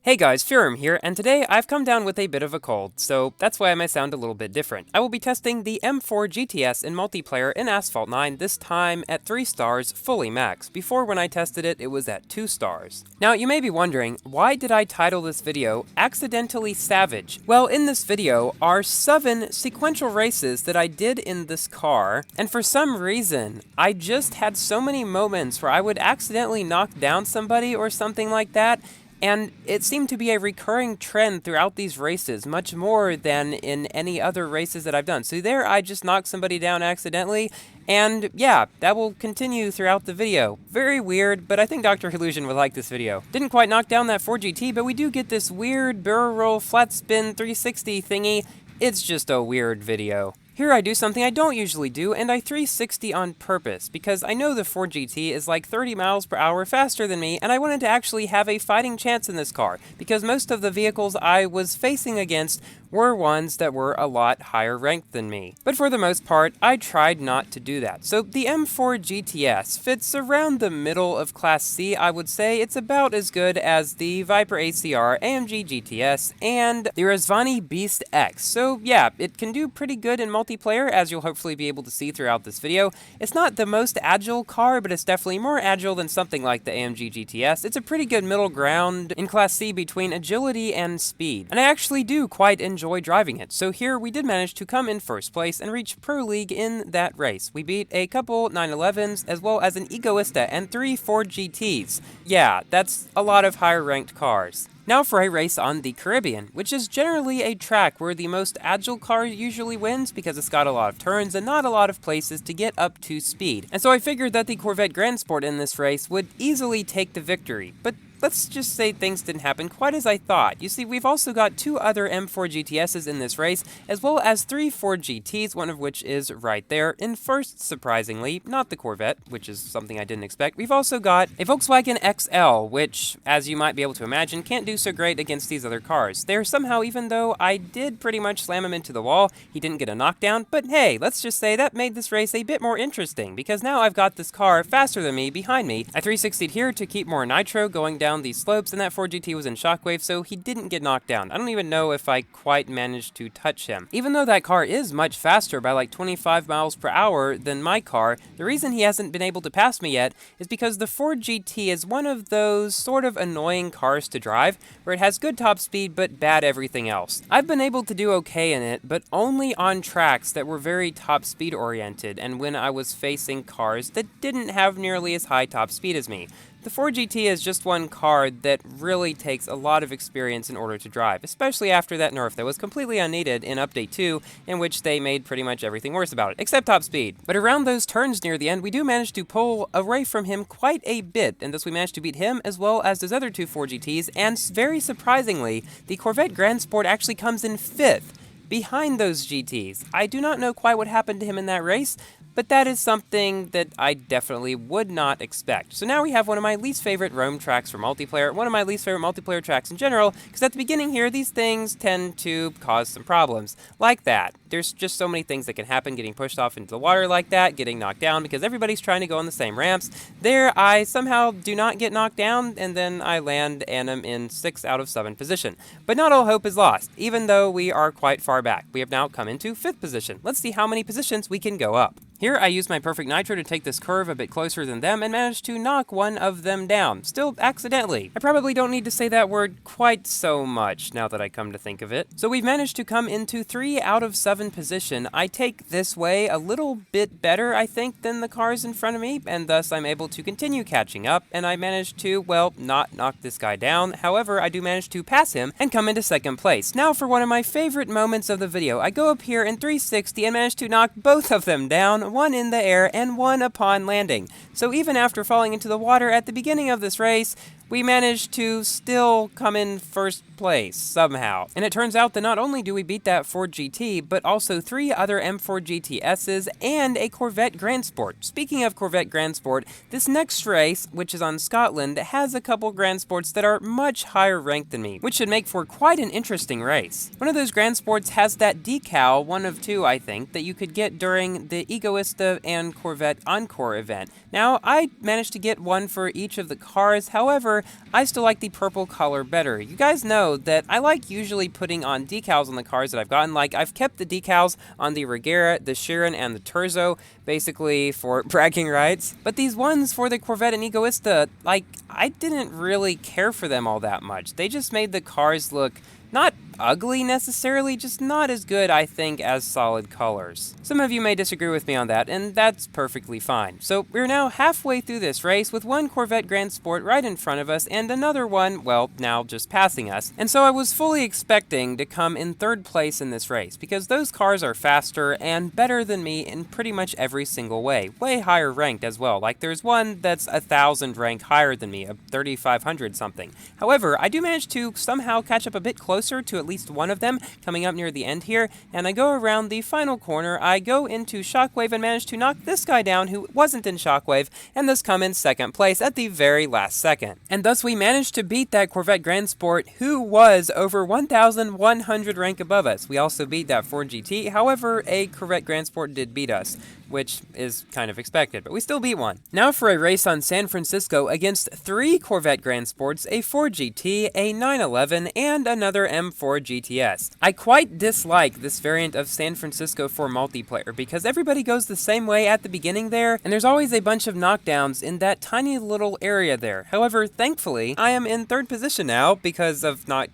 Hey guys, Firim here, and today I've come down with a bit of a cold, so that's why I might sound a little bit different. I will be testing the M4 GTS in multiplayer in Asphalt 9, this time at 3 stars fully max. Before, when I tested it, it was at 2 stars. Now, you may be wondering, why did I title this video Accidentally Savage? Well, in this video are 7 sequential races that I did in this car, and for some reason, I just had so many moments where I would accidentally knock down somebody or something like that. And it seemed to be a recurring trend throughout these races, much more than in any other races that I've done. So there, I just knocked somebody down accidentally, and yeah, that will continue throughout the video. Very weird, but I think Dr. Illusion would like this video. Didn't quite knock down that 4GT, but we do get this weird barrel roll flat spin 360 thingy. It's just a weird video. Here I do something I don't usually do, and I 360 on purpose, because I know the 4GT is like 30 miles per hour faster than me, and I wanted to actually have a fighting chance in this car, because most of the vehicles I was facing against were ones that were a lot higher ranked than me. But for the most part, I tried not to do that. So the M4 GTS fits around the middle of Class C, I would say. It's about as good as the Viper ACR, AMG GTS, and the Razvani Beast X. So yeah, it can do pretty good in multiplayer, as you'll hopefully be able to see throughout this video. It's not the most agile car, but it's definitely more agile than something like the AMG GTS. It's a pretty good middle ground in Class C between agility and speed, and I actually do quite enjoy driving it. So here we did manage to come in first place and reach Pro League in that race. We beat a couple 911s as well as an Egoista and 3 Ford GTs. Yeah, that's a lot of higher ranked cars. Now for a race on the Caribbean, which is generally a track where the most agile car usually wins because it's got a lot of turns and not a lot of places to get up to speed. And so I figured that the Corvette Grand Sport in this race would easily take the victory, but let's just say things didn't happen quite as I thought. You see, we've also got 2 other M4 GTSs in this race, as well as 3 Ford GTs, one of which is right there in first, surprisingly, not the Corvette, which is something I didn't expect. We've also got a Volkswagen XL, which, as you might be able to imagine, can't do so great against these other cars. There somehow, even though I did pretty much slam him into the wall, he didn't get a knockdown, but hey, let's just say that made this race a bit more interesting, because now I've got this car faster than me behind me. I 360'd here to keep more nitro going down these slopes, and that 4GT was in shockwave, so he didn't get knocked down. I don't even know if I quite managed to touch him. Even though that car is much faster by like 25 miles per hour than my car, the reason he hasn't been able to pass me yet is because the 4GT is one of those sort of annoying cars to drive, where it has good top speed but bad everything else. I've been able to do okay in it, but only on tracks that were very top speed oriented, and when I was facing cars that didn't have nearly as high top speed as me. The 4GT is just one car that really takes a lot of experience in order to drive, especially after that nerf that was completely unneeded in Update 2, in which they made pretty much everything worse about it, except top speed. But around those turns near the end, we do manage to pull away from him quite a bit, and thus we managed to beat him as well as those other 2 4GTs, and very surprisingly, the Corvette Grand Sport actually comes in 5th, behind those GTs. I do not know quite what happened to him in that race, but that is something that I definitely would not expect. So now we have one of my least favorite Rome tracks for multiplayer, one of my least favorite multiplayer tracks in general, because at the beginning here, these things tend to cause some problems. Like that. There's just so many things that can happen, getting pushed off into the water like that, getting knocked down because everybody's trying to go on the same ramps. There, I somehow do not get knocked down, and then I land and am in 6 out of 7 position. But not all hope is lost, even though we are quite far back. We have now come into 5th position. Let's see how many positions we can go up. Here I used my perfect nitro to take this curve a bit closer than them and managed to knock one of them down, still accidentally. I probably don't need to say that word quite so much now that I come to think of it. So we've managed to come into 3 out of 7 position. I take this way a little bit better, I think, than the cars in front of me, and thus I'm able to continue catching up, and I managed to, well, not knock this guy down. However, I do manage to pass him and come into 2nd place. Now for one of my favorite moments of the video, I go up here in 360 and manage to knock both of them down, one in the air and one upon landing. So even after falling into the water at the beginning of this race, we managed to still come in first place, somehow. And it turns out that not only do we beat that Ford GT, but also 3 other M4 GTSs and a Corvette Grand Sport. Speaking of Corvette Grand Sport, this next race, which is on Scotland, has a couple Grand Sports that are much higher ranked than me, which should make for quite an interesting race. One of those Grand Sports has that decal, one of 2 I think, that you could get during the Egoista and Corvette Encore event. Now, I managed to get one for each of the cars, however, I still like the purple color better. You guys know that I like usually putting on decals on the cars that I've gotten, like I've kept the decals on the Regera, the Chiron, and the Terzo, basically for bragging rights. But these ones for the Corvette and Egoista, like, I didn't really care for them all that much. They just made the cars look not ugly necessarily, just not as good, I think, as solid colors. Some of you may disagree with me on that, and that's perfectly fine. So we're now halfway through this race with one Corvette Grand Sport right in front of us and another one, well, now just passing us. And so I was fully expecting to come in 3rd place in this race, because those cars are faster and better than me in pretty much every single way higher ranked as well. Like there's one that's 1,000 rank higher than me, a 3,500 something. However, I do manage to somehow catch up a bit closer to at least one of them coming up near the end here, and I go around the final corner, I go into Shockwave and manage to knock this guy down who wasn't in Shockwave, and thus come in 2nd place at the very last second. And thus we managed to beat that Corvette Grand Sport who was over 1,100 rank above us. We also beat that Ford GT, however, a Corvette Grand Sport did beat us, which is kind of expected, but we still beat one. Now for a race on San Francisco against 3 Corvette Grand Sports, a Ford GT, a 911, and another M4 GTS. I quite dislike this variant of San Francisco for multiplayer because everybody goes the same way at the beginning there, and there's always a bunch of knockdowns in that tiny little area there. However, thankfully, I am in 3rd position now because of not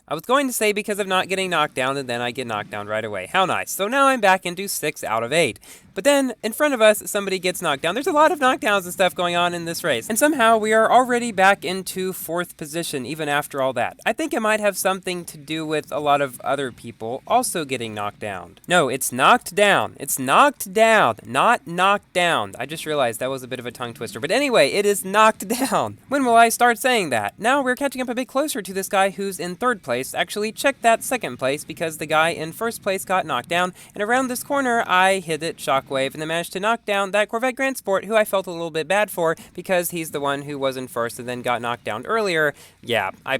getting knocked down, and then I get knocked down right away. How nice. So now I'm back into 6 out of 8. But then, in front of us, somebody gets knocked down. There's a lot of knockdowns and stuff going on in this race. And somehow, we are already back into 4th position, even after all that. I think it might have something to do with a lot of other people also getting knocked down. No, it's knocked down. It's knocked down, not knocked down. I just realized that was a bit of a tongue twister. But anyway, it is knocked down. When will I start saying that? Now we're catching up a bit closer to this guy who's in 3rd place. Actually, check that 2nd place because the guy in 1st place got knocked down. And around this corner, I hit it Shockwave and then managed to knock down that Corvette Grand Sport who I felt a little bit bad for because he's the one who was in 1st and then got knocked down earlier. Yeah, I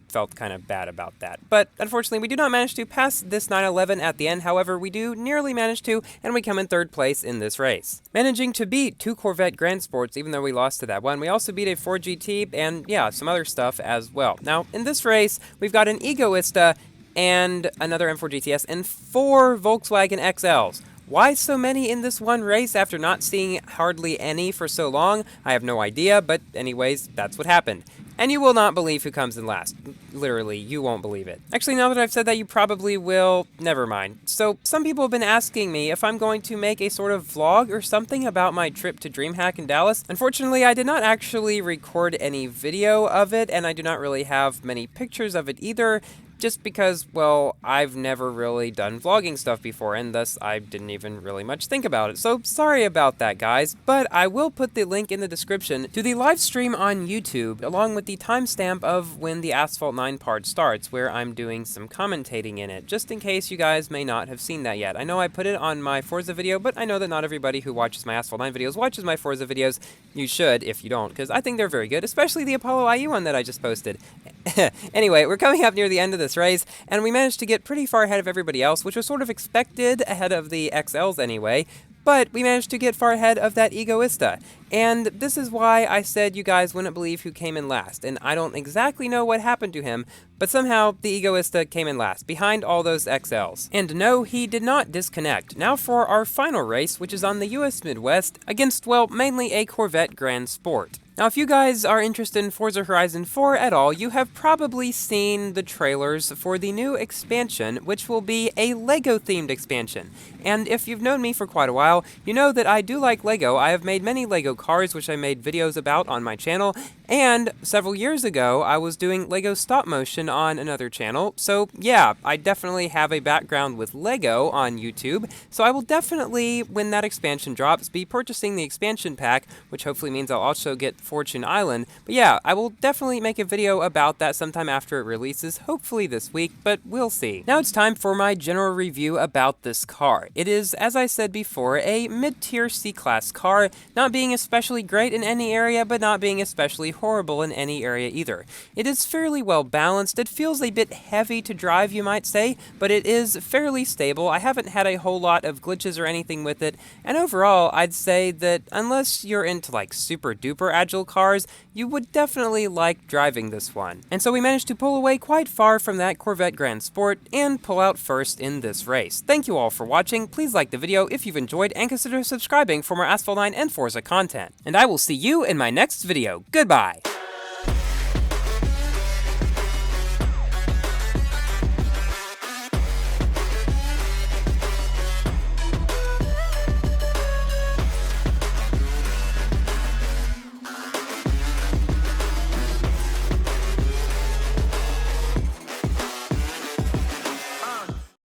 felt kind of bad about that. But unfortunately, we do not manage to pass this 911 at the end. However, we do nearly manage to, and we come in 3rd place in this race. Managing to beat 2 Corvette Grand Sports, even though we lost to that one. We also beat a Ford GT and, yeah, some other stuff as well. Now, in this race, we've got an Egoista and another M4 GTS and 4 Volkswagen XLs. Why so many in this one race after not seeing hardly any for so long? I have no idea, but anyways, that's what happened. And you will not believe who comes in last. Literally, you won't believe it. Actually, now that I've said that, you probably will. Never mind. So, some people have been asking me if I'm going to make a sort of vlog or something about my trip to DreamHack in Dallas. Unfortunately, I did not actually record any video of it, and I do not really have many pictures of it either. Just because, well, I've never really done vlogging stuff before, and thus I didn't even really much think about it. So, sorry about that, guys, but I will put the link in the description to the live stream on YouTube, along with the timestamp of when the Asphalt 9 part starts, where I'm doing some commentating in it, just in case you guys may not have seen that yet. I know I put it on my Forza video, but I know that not everybody who watches my Asphalt 9 videos watches my Forza videos. You should, if you don't, because I think they're very good, especially the Apollo IU one that I just posted. Anyway, we're coming up near the end of this race, and we managed to get pretty far ahead of everybody else, which was sort of expected ahead of the XLs anyway, but we managed to get far ahead of that Egoista. And this is why I said you guys wouldn't believe who came in last, and I don't exactly know what happened to him, but somehow the Egoista came in last, behind all those XLs. And no, he did not disconnect. Now for our final race, which is on the US Midwest, against, well, mainly a Corvette Grand Sport. Now, if you guys are interested in Forza Horizon 4 at all, you have probably seen the trailers for the new expansion, which will be a LEGO-themed expansion. And if you've known me for quite a while, you know that I do like LEGO. I have made many LEGO cars, which I made videos about on my channel, and several years ago, I was doing LEGO stop motion on another channel. So yeah, I definitely have a background with LEGO on YouTube, so I will definitely, when that expansion drops, be purchasing the expansion pack, which hopefully means I'll also get Fortune Island. But yeah, I will definitely make a video about that sometime after it releases, hopefully this week, but we'll see. Now it's time for my general review about this car. It is, as I said before, a mid-tier C-Class car, not being especially great in any area, but not being especially horrible in any area either. It is fairly well balanced. It feels a bit heavy to drive, you might say, but it is fairly stable. I haven't had a whole lot of glitches or anything with it, and overall, I'd say that unless you're into like super duper agile cars, you would definitely like driving this one. And so we managed to pull away quite far from that Corvette Grand Sport and pull out first in this race. Thank you all for watching. Please like the video if you've enjoyed and consider subscribing for more Asphalt 9 and Forza content. And I will see you in my next video. Goodbye!